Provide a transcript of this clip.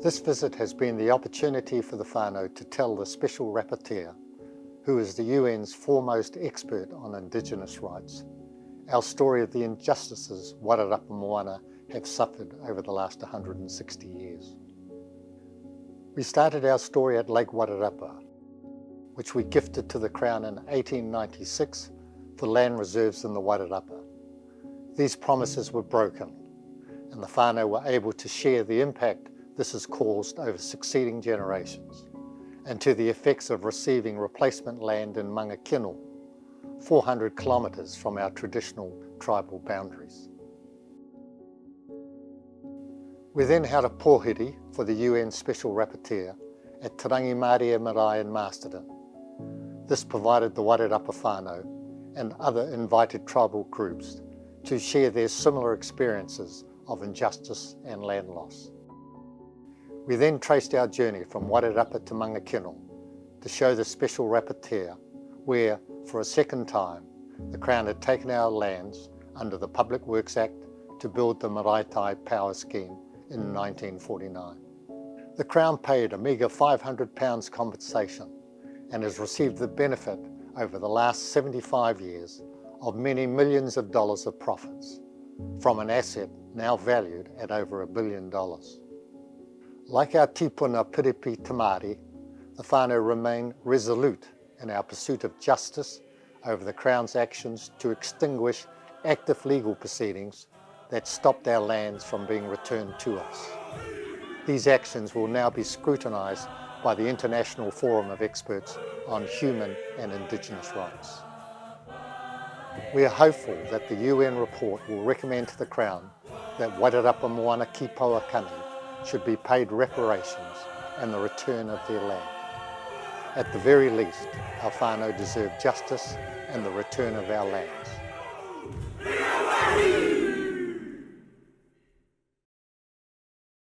This visit has been the opportunity for the whānau to tell the Special Rapporteur, who is the UN's foremost expert on Indigenous rights, our story of the injustices Wairarapa Moana have suffered over the last 160 years. We started our story at Lake Wairarapa, which we gifted to the Crown in 1896 for land reserves in the Wairarapa. These promises were broken, and the whānau were able to share the impact this has caused over succeeding generations, and to the effects of receiving replacement land in Mangakino, 400 kilometres from our traditional tribal boundaries. We then held a pōhiri for the UN Special Rapporteur at Te Rangi Māria Marae in Masterton. This provided the Wairarapa whānau and other invited tribal groups to share their similar experiences of injustice and land loss. We then traced our journey from Wairarapa to Mangakino to show the Special Rapporteur where, for a second time, the Crown had taken our lands under the Public Works Act to build the Maraetai Power Scheme in 1949. The Crown paid a meagre £500 compensation and has received the benefit over the last 75 years of many millions of dollars of profits from an asset now valued at over $1 billion. Like our tipuna Piripi Tamari, the whānau remain resolute in our pursuit of justice over the Crown's actions to extinguish active legal proceedings that stopped our lands from being returned to us. These actions will now be scrutinised by the International Forum of Experts on Human and Indigenous Rights. We are hopeful that the UN report will recommend to the Crown that Wairarapa Moana ki Pauakani should be paid reparations and the return of their land. At the very least, our whānau deserve justice and the return of our lands.